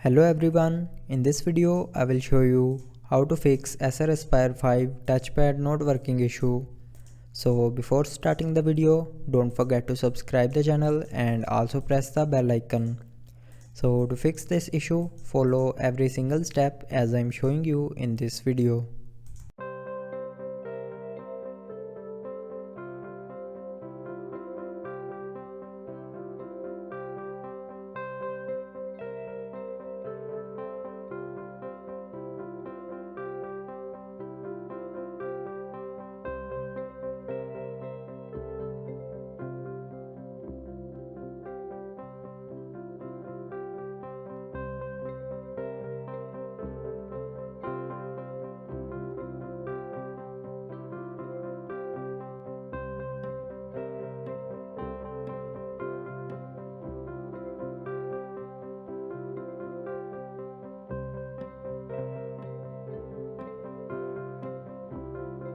Hello everyone, in this video I will show you how to fix Acer Aspire 5 touchpad not working issue. So before starting the video, don't forget to subscribe the channel and also press the bell icon. So to fix this issue, follow every single step as I am showing you in this video.